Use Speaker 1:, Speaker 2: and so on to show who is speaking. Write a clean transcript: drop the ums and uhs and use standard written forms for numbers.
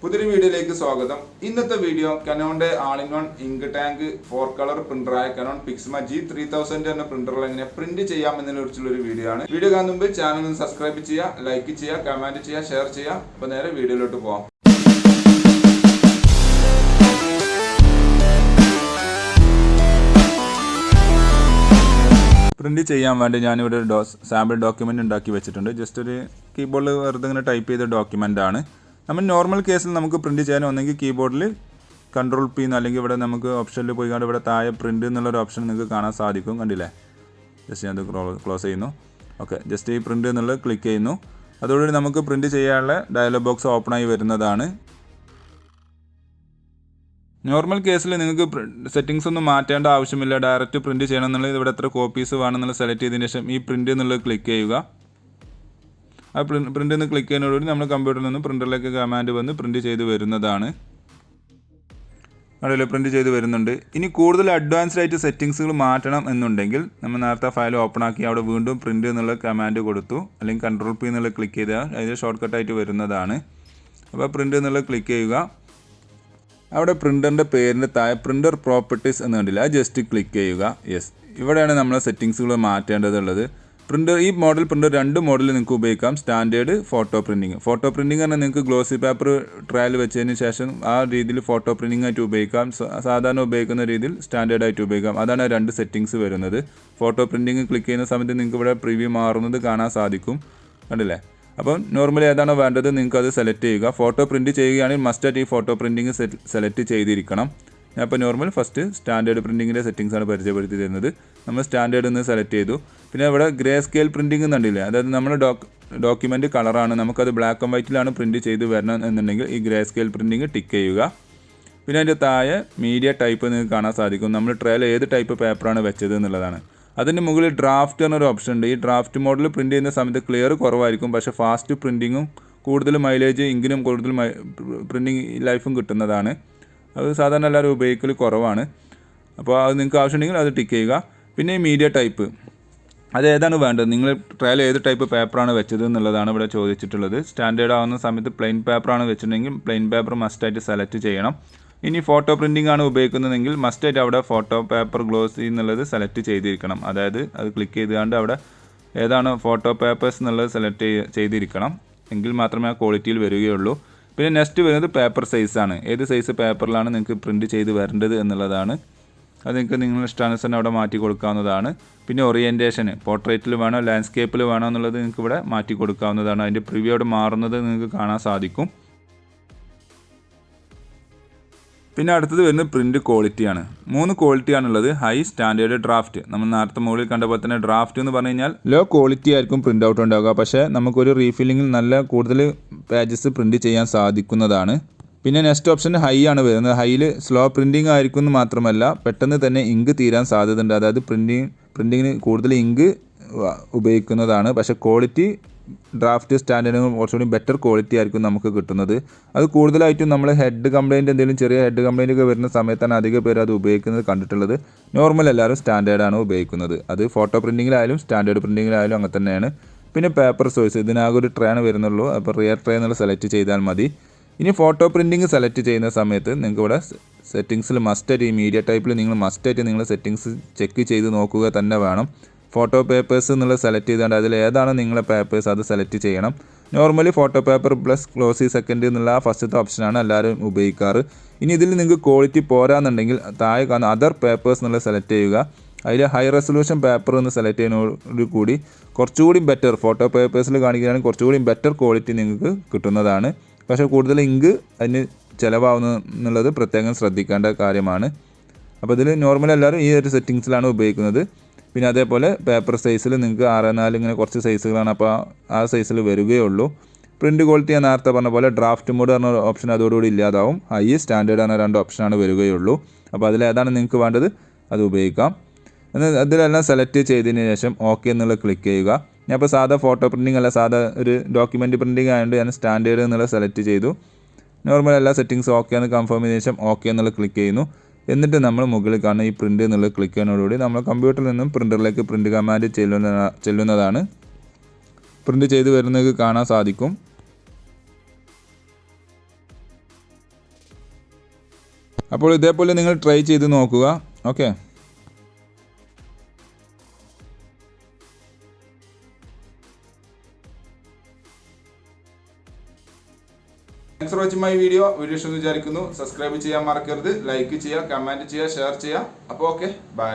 Speaker 1: പുതിയൊരു വീഡിയോയിലേക്ക് സ്വാഗതം. ഇന്നത്തെ വീഡിയോ Canonന്റെ all-in-one ഇങ്ക് ടാങ്ക് 4 കളർ പ്രിന്ററായ Canon PIXMA G3000 എന്ന പ്രിന്ററിൽ എങ്ങനെ പ്രിന്റ് ചെയ്യാം എന്നതിനെക്കുറിച്ചുള്ള ഒരു വീഡിയോ ആണ്. വീഡിയോ കാണുന്ന മുമ്പ് ചാനൽ ഒന്ന് സബ്സ്ക്രൈബ് ചെയ്യുക, ലൈക്ക് ചെയ്യുക, കമന്റ് ചെയ്യുക, ഷെയർ ചെയ്യുക. അപ്പോൾ നേരെ വീഡിയോയിലോട്ട് പോകാം. പ്രിന്റ് ചെയ്യാൻ വേണ്ടി ഞാനിവിടെ ഒരു സാമ്പിൾ ഡോക്യുമെന്റ് ഉണ്ടാക്കി വെച്ചിട്ടുണ്ട്. ജസ്റ്റ് ഒരു കീബോർഡിൽ വെറുതെ ഇങ്ങനെ ടൈപ്പ് ചെയ്ത ഡോക്യുമെന്റ് ആണ്. നമ്മൾ നോർമൽ കേസിൽ നമുക്ക് പ്രിന്റ് ചെയ്യാൻ ഒന്നെങ്കിൽ കീബോർഡിൽ Ctrl+P അല്ലെങ്കിൽ ഇവിടെ നമുക്ക് ഓപ്ഷനിൽ പോയി കണ്ട് ഇവിടെ താഴെ പ്രിന്റ് എന്നുള്ളൊരു ഓപ്ഷൻ നിങ്ങൾക്ക് കാണാൻ സാധിക്കും. കണ്ടില്ലേ? ജസ്റ്റ് ഞാൻ ക്ലോസ് ചെയ്യുന്നു. ഓക്കെ, ജസ്റ്റ് ഈ പ്രിന്റ് എന്നുള്ളത് ക്ലിക്ക് ചെയ്യുന്നു. അതോടുകൂടി നമുക്ക് പ്രിന്റ് ചെയ്യാനുള്ള ഡയലോഗ് ബോക്സ് ഓപ്പൺ ആയി വരുന്നതാണ്. നോർമൽ കേസിൽ നിങ്ങൾക്ക് സെറ്റിംഗ്സ് ഒന്നും മാറ്റേണ്ട ആവശ്യമില്ല. ഡയറക്റ്റ് പ്രിന്റ് ചെയ്യണം എന്നുള്ളത് ഇവിടെ എത്ര കോപ്പീസ് വേണമെന്നുള്ളത് സെലക്ട് ചെയ്തതിന് ശേഷം ഈ പ്രിന്റ് എന്നുള്ളത് ക്ലിക്ക് ചെയ്യുക. ആ പ്രിന്റ് എന്ന് ക്ലിക്ക് ചെയ്യുന്നതോടുകൂടി നമ്മൾ കമ്പ്യൂട്ടറിൽ നിന്ന് പ്രിന്ററിലേക്ക് കമാൻഡ് വന്ന് പ്രിന്റ് ചെയ്ത് വരുന്നതാണ്. അവിടെ പ്രിന്റ് ചെയ്ത് വരുന്നുണ്ട്. ഇനി കൂടുതൽ അഡ്വാൻസ്ഡ് ആയിട്ട് സെറ്റിംഗ്സുകൾ മാറ്റണം എന്നുണ്ടെങ്കിൽ നമ്മൾ നേരത്തെ ഫയൽ ഓപ്പൺ ആക്കി അവിടെ വീണ്ടും പ്രിന്റ് എന്നുള്ള കമാൻഡ് കൊടുത്തു, അല്ലെങ്കിൽ Ctrl+P എന്നുള്ളത് ക്ലിക്ക് ചെയ്താൽ അതിന് ഷോർട്ട് കട്ടായിട്ട് വരുന്നതാണ്. അപ്പോൾ പ്രിന്റ് എന്നുള്ളത് ക്ലിക്ക് ചെയ്യുക. അവിടെ പ്രിൻ്ററിൻ്റെ പേരിൻ്റെ താഴെ പ്രിൻ്റർ പ്രോപ്പർട്ടീസ് എന്ന് കണ്ടില്ല, അത് ജസ്റ്റ് ക്ലിക്ക് ചെയ്യുക. യെസ്, ഇവിടെയാണ് നമ്മൾ സെറ്റിങ്സുകൾ മാറ്റേണ്ടതുള്ളത്. പ്രിൻ്റർ ഈ മോഡൽ പ്രിൻ്റർ രണ്ട് മോഡൽ നിങ്ങൾക്ക് ഉപയോഗിക്കാം. Standard, photo printing. Photo printing പറഞ്ഞാൽ നിങ്ങൾക്ക് ഗ്ലോസി പേപ്പർ ട്രയൽ വെച്ചതിന് ശേഷം ആ രീതിയിൽ ഫോട്ടോ പ്രിൻറ്റിംഗ് ആയിട്ട് ഉപയോഗിക്കാം. സാധാരണ ഉപയോഗിക്കുന്ന രീതിയിൽ സ്റ്റാൻഡേർഡ് ആയിട്ട് ഉപയോഗിക്കാം. അതാണ് രണ്ട് സെറ്റിങ്സ് വരുന്നത്. ഫോട്ടോ പ്രിൻറ്റിംഗ് ക്ലിക്ക് ചെയ്യുന്ന സമയത്ത് നിങ്ങൾക്ക് ഇവിടെ പ്രിവ്യൂ മാറുന്നത് കാണാൻ സാധിക്കും. കണ്ടില്ലേ? അപ്പോൾ നോർമലി ഏതാണോ വേണ്ടത് നിങ്ങൾക്ക് അത് സെലക്ട് ചെയ്യുക. ഫോട്ടോ പ്രിൻറ്റ് ചെയ്യുകയാണെങ്കിൽ മസ്റ്റായിട്ട് ഈ ഫോട്ടോ പ്രിൻറ്റിങ് സെലക്ട് ചെയ്തിരിക്കണം. ഞാൻ ഇപ്പോൾ നോർമൽ ഫസ്റ്റ് സ്റ്റാൻഡേർഡ് പ്രിൻറ്റിങ്ങിൻ്റെ സെറ്റിങ്സാണ് പരിചയപ്പെടുത്തി തരുന്നത്. നമ്മൾ സ്റ്റാൻഡേർഡ് എന്ന് സെലക്ട് ചെയ്തു. പിന്നെ ഇവിടെ ഗ്രേ സ്കെയിൽ പ്രിൻറ്റിംഗ് എന്നുണ്ടല്ലേ, അതായത് നമ്മുടെ ഡോക്യുമെൻറ്റ് കളറാണ്, നമുക്കത് ബ്ലാക്ക് ആൻഡ് വൈറ്റിലാണ് പ്രിൻറ്റ് ചെയ്ത് വരണം എന്നുണ്ടെങ്കിൽ ഈ ഗ്രേ സ്കെയിൽ പ്രിൻറ്റിംഗ് ടിക്ക് ചെയ്യുക. പിന്നെ അതിൻ്റെ താഴെ മീഡിയ ടൈപ്പ് നിങ്ങൾക്ക് കാണാൻ സാധിക്കും. നമ്മൾ ട്രയൽ ഏത് ടൈപ്പ് പേപ്പറാണ് വെച്ചത് എന്നുള്ളതാണ്. അതിൻ്റെ മുകളിൽ ഡ്രാഫ്റ്റ് എന്നൊരു ഓപ്ഷൻ ഉണ്ട്. ഈ ഡ്രാഫ്റ്റ് മോഡൽ പ്രിൻറ്റ് ചെയ്യുന്ന സമയത്ത് ക്ലിയർ കുറവായിരിക്കും, പക്ഷേ ഫാസ്റ്റ് പ്രിൻറ്റിങ്ങും കൂടുതൽ മൈലേജ് ഇങ്കിലും കൂടുതൽ പ്രിൻറ്റിങ് ലൈഫും കിട്ടുന്നതാണ്. അത് സാധാരണ എല്ലാവരും ഉപയോഗിക്കൽ കുറവാണ്. അപ്പോൾ അത് നിങ്ങൾക്ക് ആവശ്യമുണ്ടെങ്കിൽ അത് ടിക്ക് ചെയ്യുക. പിന്നെ ഈ മീഡിയ ടൈപ്പ് അത് ഏതാണ് വേണ്ടത്, നിങ്ങൾ ട്രയൽ ഏത് ടൈപ്പ് പേപ്പറാണ് വെച്ചത് എന്നുള്ളതാണ് ഇവിടെ ചോദിച്ചിട്ടുള്ളത്. സ്റ്റാൻഡേർഡ് ആവുന്ന സമയത്ത് പ്ലെയിൻ പേപ്പറാണ് വെച്ചിട്ടുണ്ടെങ്കിൽ പ്ലെയിൻ പേപ്പർ മസ്റ്റായിട്ട് സെലക്ട് ചെയ്യണം. ഇനി ഫോട്ടോ പ്രിൻറ്റിംഗ് ആണ് ഉപയോഗിക്കുന്നതെങ്കിൽ മസ്റ്റായിട്ട് അവിടെ ഫോട്ടോ പേപ്പർ ഗ്ലോസി എന്നുള്ളത് സെലക്ട് ചെയ്തിരിക്കണം. അതായത് അത് ക്ലിക്ക് ചെയ്തുകൊണ്ട് അവിടെ ഏതാണ് ഫോട്ടോ പേപ്പേഴ്സ് എന്നുള്ളത് സെലക്ട് ചെയ്തിരിക്കണം. എങ്കിൽ മാത്രമേ ആ ക്വാളിറ്റിയിൽ വരികയുള്ളൂ. പിന്നെ നെക്സ്റ്റ് വരുന്നത് പേപ്പർ സൈസാണ്. ഏത് സൈസ് പേപ്പറിലാണ് നിങ്ങൾക്ക് പ്രിൻറ്റ് ചെയ്ത് വരേണ്ടത് എന്നുള്ളതാണ്. അത് നിങ്ങൾക്ക് നിങ്ങളുടെ ഇഷ്ടാനുസരണം അവിടെ മാറ്റി കൊടുക്കാവുന്നതാണ്. പിന്നെ ഓറിയൻറ്റേഷന് പോർട്രേറ്റിൽ വേണോ ലാൻഡ്സ്കേപ്പിൽ വേണോ എന്നുള്ളത് നിങ്ങൾക്ക് ഇവിടെ മാറ്റി കൊടുക്കാവുന്നതാണ്. അതിൻ്റെ പ്രിവ്യൂ അവിടെ മാറുന്നത് നിങ്ങൾക്ക് കാണാൻ സാധിക്കും. പിന്നെ അടുത്തത് വരുന്നത് പ്രിൻറ്റ് ക്വാളിറ്റിയാണ്. 3 ക്വാളിറ്റിയാണുള്ളത്: ഹൈ, സ്റ്റാൻഡേർഡ്, ഡ്രാഫ്റ്റ്. നമ്മൾ നേരത്തെ മുകളിൽ കണ്ട പോലെ തന്നെ ഡ്രാഫ്റ്റ് എന്ന് പറഞ്ഞു കഴിഞ്ഞാൽ ലോ ക്വാളിറ്റി ആയിരിക്കും പ്രിൻ്റ് ഔട്ട് ഉണ്ടാവുക, പക്ഷേ നമുക്കൊരു റീഫില്ലിങ്ങിൽ നല്ല കൂടുതൽ പേജസ് പ്രിൻറ്റ് ചെയ്യാൻ സാധിക്കുന്നതാണ്. പിന്നെ നെക്സ്റ്റ് ഓപ്ഷൻ ഹൈ ആണ് വരുന്നത്. ഹൈയിൽ സ്ലോ പ്രിൻറ്റിംഗ് ആയിരിക്കും എന്ന് മാത്രമല്ല പെട്ടെന്ന് തന്നെ ഇങ്ക് തീരാൻ സാധ്യതയുണ്ട്. അതായത് പ്രിൻറ്റിങ്ങിന് കൂടുതൽ ഇങ്ക് ഉപയോഗിക്കുന്നതാണ്. പക്ഷേ ക്വാളിറ്റി ഡ്രാഫ്റ്റ് സ്റ്റാൻഡേർഡിനും കുറച്ചുകൂടി ബെറ്റർ ക്വാളിറ്റി ആയിരിക്കും നമുക്ക് കിട്ടുന്നത്. അത് കൂടുതലായിട്ടും നമ്മൾ ഹെഡ് കംപ്ലയിൻറ്റ് എന്തെങ്കിലും ചെറിയ ഹെഡ് കംപ്ലയിൻ്റ് ഒക്കെ വരുന്ന സമയത്താണ് അധികം പേര് അത് ഉപയോഗിക്കുന്നത് കണ്ടിട്ടുള്ളത്. നോർമൽ എല്ലാവരും സ്റ്റാൻഡേർഡാണ് ഉപയോഗിക്കുന്നത്. അത് ഫോട്ടോ പ്രിൻറ്റിങ്ങിലായാലും സ്റ്റാൻഡേർഡ് പ്രിൻറ്റിങ്ങിലായാലും അങ്ങനെ തന്നെയാണ്. പിന്നെ പേപ്പർ സോഴ്സ്, ഇതിനാകെ ഒരു ട്രേ ആണ് വരുന്നുള്ളൂ. അപ്പോൾ റിയർ ട്രേ എന്നുള്ള സെലക്ട് ചെയ്താൽ മതി. ഇനി ഫോട്ടോ പ്രിൻറ്റിങ് സെലക്ട് ചെയ്യുന്ന സമയത്ത് നിങ്ങൾക്ക് ഇവിടെ സെറ്റിങ്സിൽ മസ്റ്റായിട്ട് ഈ മീഡിയ ടൈപ്പിൽ നിങ്ങൾ മസ്റ്റായിട്ട് നിങ്ങൾ സെറ്റിങ്സ് ചെക്ക് ചെയ്ത് നോക്കുക തന്നെ വേണം. ഫോട്ടോ പേപ്പേഴ്സ് എന്നുള്ളത് സെലക്ട് ചെയ്തുകൊണ്ട് അതിൽ ഏതാണ് നിങ്ങളെ പേപ്പേഴ്സ് അത് സെലക്ട് ചെയ്യണം. Normally photo paper plus glossy second എന്നുള്ള ആ ഫസ്റ്റത്തെ ഓപ്ഷനാണ് എല്ലാവരും ഉപയോഗിക്കാറ്. ഇനി ഇതിൽ നിങ്ങൾക്ക് ക്വാളിറ്റി പോരാന്നുണ്ടെങ്കിൽ താഴെ കാണുന്ന അതർ പേപ്പേഴ്സ് എന്നുള്ളത് സെലക്ട് ചെയ്യുക. അതിൽ ഹൈ റെസൊല്യൂഷൻ പേപ്പർ എന്ന് സെലക്ട് ചെയ്യുന്നതോട് കൂടി കുറച്ചുകൂടി ബെറ്റർ ഫോട്ടോ പേപ്പേഴ്സിൽ കാണിക്കുകയാണെങ്കിൽ കുറച്ചുകൂടി ബെറ്റർ ക്വാളിറ്റി നിങ്ങൾക്ക് കിട്ടുന്നതാണ്. പക്ഷേ കൂടുതൽ ഇങ്ക് അതിന് ചിലവാകുന്നുള്ളത് പ്രത്യേകം ശ്രദ്ധിക്കേണ്ട കാര്യമാണ്. അപ്പോൾ ഇതിൽ നോർമലി എല്ലാവരും ഈ ഒരു സെറ്റിങ്സിലാണ് ഉപയോഗിക്കുന്നത്. പിന്നെ അതേപോലെ പേപ്പർ സൈസിൽ നിങ്ങൾക്ക് 6:4 ഇങ്ങനെ കുറച്ച് സൈസുകളാണ്, അപ്പോൾ ആ സൈസിൽ വരികയുള്ളൂ. പ്രിൻറ്റ് ക്വാളിറ്റി ഞാൻ നേരത്തെ പറഞ്ഞ പോലെ ഡ്രാഫ്റ്റ് മോഡ് പറഞ്ഞ ഓപ്ഷൻ അതോടുകൂടി ഇല്ലാതാവും. ഹൈ, സ്റ്റാൻഡേർഡ് എന്ന 2 ഓപ്ഷനാണ് വരികയുള്ളൂ. അപ്പോൾ അതിലേതാണ് നിങ്ങൾക്ക് വേണ്ടത് അത് ഉപയോഗിക്കാം. എന്നാൽ അതിലെല്ലാം സെലക്ട് ചെയ്തതിന് ശേഷം ഓക്കെ എന്നുള്ള ക്ലിക്ക് ചെയ്യുക. ഞാൻ ഇപ്പോൾ സാധാ ഫോട്ടോ പ്രിൻറ്റിംഗ് അല്ല, സാധാ ഒരു ഡോക്യുമെൻറ്റ് പ്രിൻറ്റിംഗ് ആയതുകൊണ്ട് ഞാൻ സ്റ്റാൻഡേർഡ് എന്നുള്ള സെലക്ട് ചെയ്തു. നോർമൽ എല്ലാ സെറ്റിങ്സ് ഓക്കെ എന്ന് കൺഫേം ചെയ്തതിന് ശേഷം ഓക്കെ എന്നുള്ള ക്ലിക്ക് ചെയ്യുന്നു. എന്നിട്ട് നമ്മൾ മുകളിൽ കാണുന്ന ഈ പ്രിൻ്റ് എന്നുള്ളത് ക്ലിക്ക് ചെയ്യുന്നതോടുകൂടി നമ്മൾ കമ്പ്യൂട്ടറിൽ നിന്നും പ്രിൻ്ററിലേക്ക് പ്രിൻ്റ് കമാൻഡ് ചെല്ലുന്നതാണ്. പ്രിൻ്റ് ചെയ്ത് വരുന്നത് കാണാൻ സാധിക്കും. അപ്പോൾ ഇതേപോലെ നിങ്ങൾ ട്രൈ ചെയ്ത് നോക്കുക. Okay, thanks for watching my video ഇഷ്ടമെന്ന് വിചാരിക്കുന്നു. സബ്സ്ക്രൈബ് ചെയ്യാൻ മറക്കരുത്, ലൈക്ക് ചെയ്യുക, കമൻറ്റ് ചെയ്യുക, ഷെയർ ചെയ്യുക. അപ്പോൾ ഓക്കെ, ബൈ.